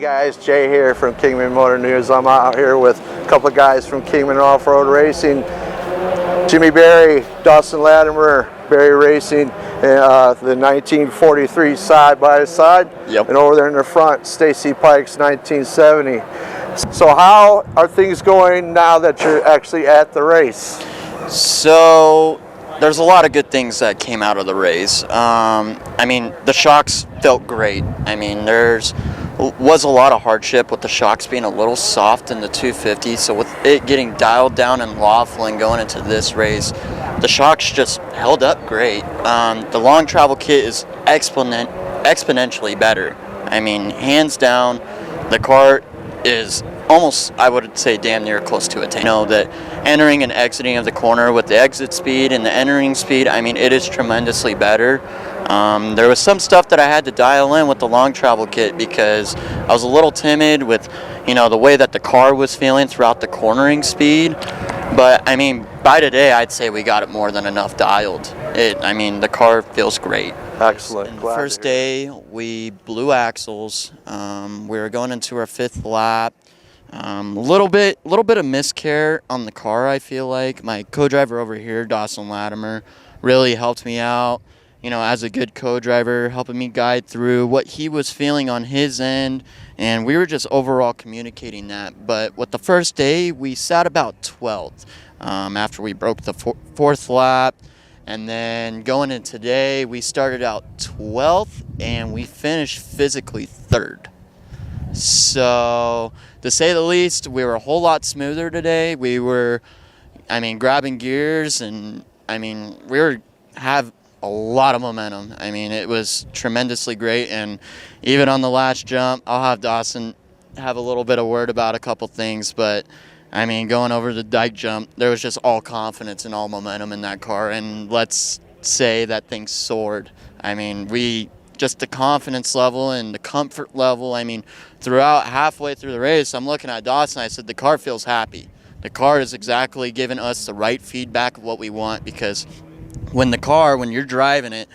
guys, Jay here from Kingman Motor News. I'm out here with a couple of guys from Kingman Off-Road Racing. Jimmy Berry, Dawson Latimer, Berry Racing, the 1943 side-by-side. Yep. And over there in the front, Stacey Pike's 1970. So how are things going now that you're actually at the race? So there's a lot of good things that came out of the race. I mean, the shocks felt great. I mean, was a lot of hardship with the shocks being a little soft in the 250. So with it getting dialed down in Laughlin going into this race, the shocks just held up great. The long travel kit is exponentially better. I mean, hands down, the car is almost, I would say, damn near close to a 10. You know, that entering and exiting of the corner with the exit speed and the entering speed, I mean, it is tremendously better. There was some stuff that I had to dial in with the long travel kit because I was a little timid with, you know, the way that the car was feeling throughout the cornering speed. But, I mean, by today, I'd say we got it more than enough dialed. I mean, the car feels great. Excellent. And the first day, we blew axles. We were going into our 5th lap. A little bit of miscare on the car, I feel like. My co-driver over here, Dawson Latimer, really helped me out, you know, as a good co-driver, helping me guide through what he was feeling on his end, and we were just overall communicating that. But with the first day, we sat about 12th after we broke the 4th lap, and then going into today, we started out 12th, and we finished physically 3rd. So, to say the least, we were a whole lot smoother today. We were, I mean, grabbing gears, and, I mean, have a lot of momentum. I mean, it was tremendously great, and even on the last jump, I'll have Dawson have a little bit of word about a couple things, but, I mean, going over the dike jump, there was just all confidence and all momentum in that car, and let's say that thing soared. I mean, just the confidence level and the comfort level. I mean, throughout halfway through the race, I'm looking at Dawson. I said, the car feels happy. The car is exactly giving us the right feedback of what we want, because when you're driving it,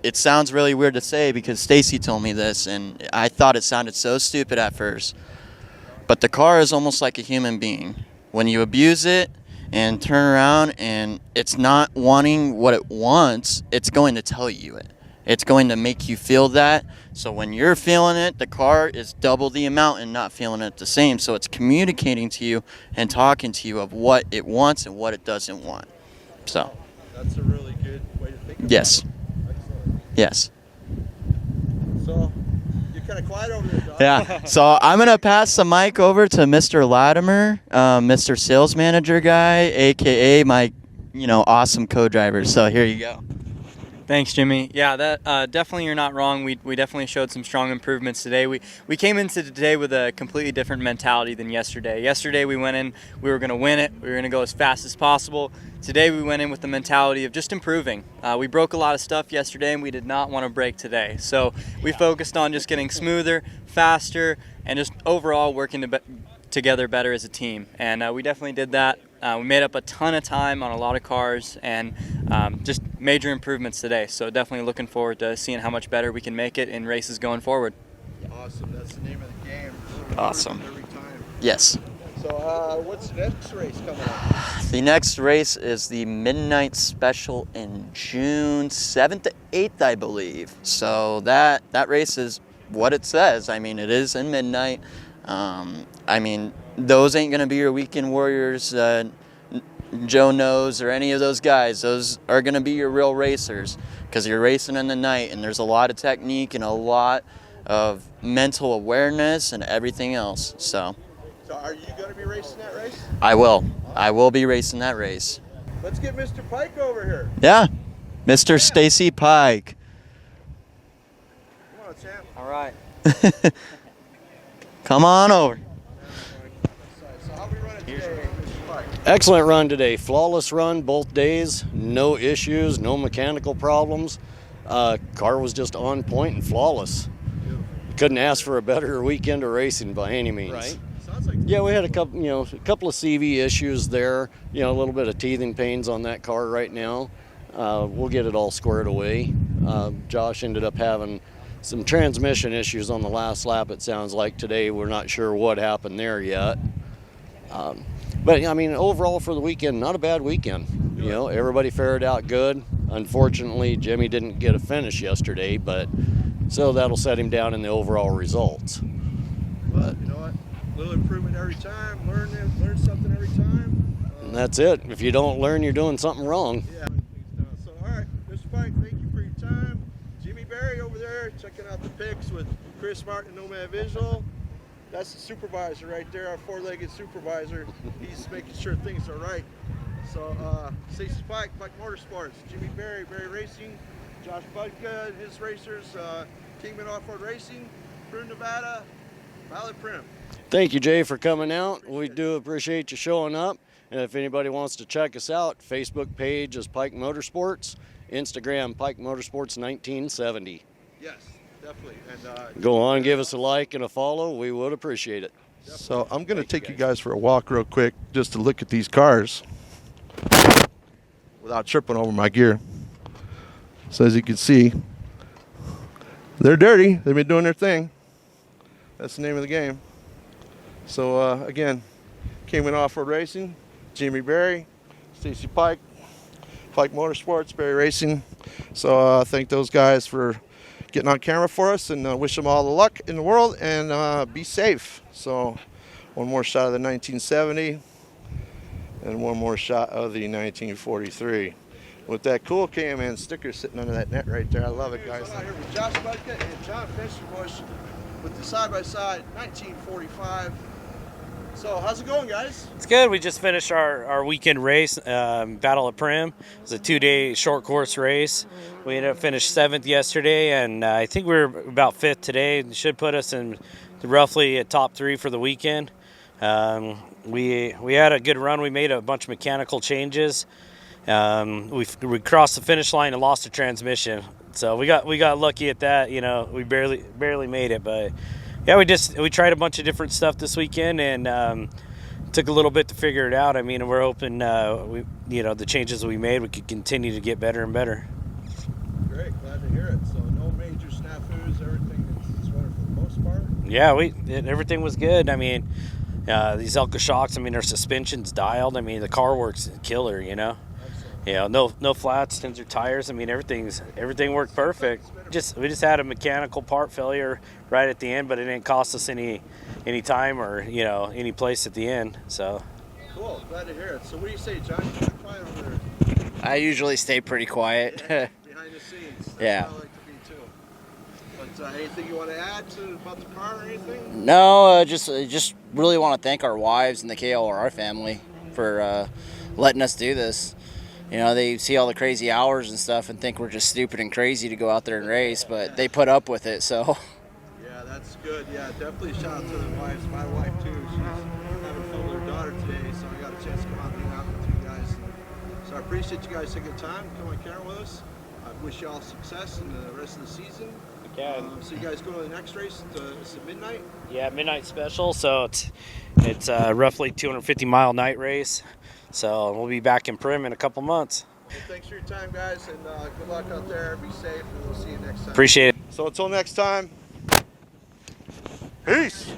it sounds really weird to say because Stacey told me this, and I thought it sounded so stupid at first. But the car is almost like a human being. When you abuse it and turn around and it's not wanting what it wants, it's going to tell you it. It's going to make you feel that. So when you're feeling it, the car is double the amount and not feeling it the same. So it's communicating to you and talking to you of what it wants and what it doesn't want. So That's a really good way to think about yes. it. Excellent. Yes. So, you're kind of quiet over there, Doc. Yeah. So I'm going to pass the mic over to Mr. Latimer, Mr. Sales Manager guy, a.k.a. my, awesome co-driver. So here you go. Thanks, Jimmy. Yeah, that definitely you're not wrong. We definitely showed some strong improvements today. We came into today with a completely different mentality than yesterday. Yesterday we went in, we were going to win it. We were going to go as fast as possible. Today we went in with the mentality of just improving. We broke a lot of stuff yesterday, and we did not want to break today. So we focused on just getting smoother, faster, and just overall working together better as a team. And we definitely did that. We made up a ton of time on a lot of cars, and just major improvements today. So definitely looking forward to seeing how much better we can make it in races going forward. Awesome. That's the name of the game. Awesome. Every time. Yes. So what's the next race coming up? The next race is the Midnight Special in June 7th to 8th, I believe. So that race is what it says. I mean, it is in midnight. I mean, those ain't going to be your weekend warriors, Joe Knows, or any of those guys. Those are going to be your real racers, because you're racing in the night, and there's a lot of technique and a lot of mental awareness and everything else. So are you going to be racing that race? I will. I will be racing that race. Let's get Mr. Pike over here. Yeah, Mr. Stacey Pike. Come on, champ. All right. Come on over. So how we running today, Mr. Pike? Excellent run today. Flawless run both days. No issues, no mechanical problems. Car was just on point and flawless. Couldn't ask for a better weekend of racing by any means. Right. Sounds like Yeah, we had a couple of CV issues there. A little bit of teething pains on that car right now. We'll get it all squared away. Josh ended up having some transmission issues on the last lap, it sounds like today. We're not sure what happened there yet. But I mean, overall for the weekend, not a bad weekend. You know, everybody fared out good. Unfortunately, Jimmy didn't get a finish yesterday, but so that'll set him down in the overall results. But you know what? A little improvement every time. Learn something every time. And that's it. If you don't learn, you're doing something wrong. Yeah. So, all right, Mr. Pike, thank you for your time. Jimmy Berry over there checking out the pics with Chris Martin, Nomad Visual. That's the supervisor right there, our four-legged supervisor. He's making sure things are right. So, Stacey Pike, Pike Motorsports, Jimmy Berry, Berry Racing, Josh Budka and his racers, Kingman Offroad Racing, Primm, Nevada, Valley Primm. Thank you, Jay, for coming out. We do appreciate you showing up. And if anybody wants to check us out, Facebook page is Pike Motorsports, Instagram Pike Motorsports 1970. Yes, definitely. And go on, give us a like and a follow. We would appreciate it. So I'm going to take you guys for a walk real quick just to look at these cars without tripping over my gear. So as you can see, they're dirty. They've been doing their thing. That's the name of the game. So again, Kingman Offroad Racing, Jimmy Berry, Stacey Pike, Pike Motorsports, Berry Racing. So thank those guys for getting on camera for us, and wish them all the luck in the world, and be safe. So one more shot of the 1970 and one more shot of the 1943 with that cool Kingman sticker sitting under that net right there. I love it, guys. I'm out here with Josh Budka and John Fensterbush with the side-by-side 1945. So how's it going, guys? It's good. We just finished our weekend race, Battle of Primm. It was a 2-day short course race. We ended up finished 7th yesterday, and I think we were about 5th today. It should put us in roughly a top 3 for the weekend. We had a good run. We made a bunch of mechanical changes. We crossed the finish line and lost the transmission, so we got lucky at that. You know, we barely made it, but yeah, we tried a bunch of different stuff this weekend, and took a little bit to figure it out. I mean, we're hoping the changes we made, we could continue to get better and better. Great, glad to hear it. So no major snafus, everything is running for the most part. Yeah, everything was good. I mean, these Elka shocks, I mean, their suspension's dialed. I mean, the car works killer, you know. You know, no flats, Tensor tires. I mean, everything worked perfect. We just had a mechanical part failure right at the end, but it didn't cost us any time or any place at the end. So cool, glad to hear it. So what do you say, John? You're quiet over there. I usually stay pretty quiet. Behind the scenes. That's Yeah. how I like to be too. But anything you want to add about the car or anything? No, just really want to thank our wives and the KLR family for letting us do this. You know, they see all the crazy hours and stuff and think we're just stupid and crazy to go out there and race, but they put up with it, so. Yeah, that's good. Yeah, definitely shout out to the wives. My wife, too. She's having fun with her daughter today, so I got a chance to come out and hang out with you guys. So I appreciate you guys taking the time to come on camera with us. I wish you all success in the rest of the season. Okay. So you guys go to the next race. It's at midnight? Yeah, midnight special. So it's roughly 250-mile night race. So we'll be back in Primm in a couple months. Well, thanks for your time, guys, and good luck out there. Be safe, and we'll see you next time. Appreciate it. So until next time, peace.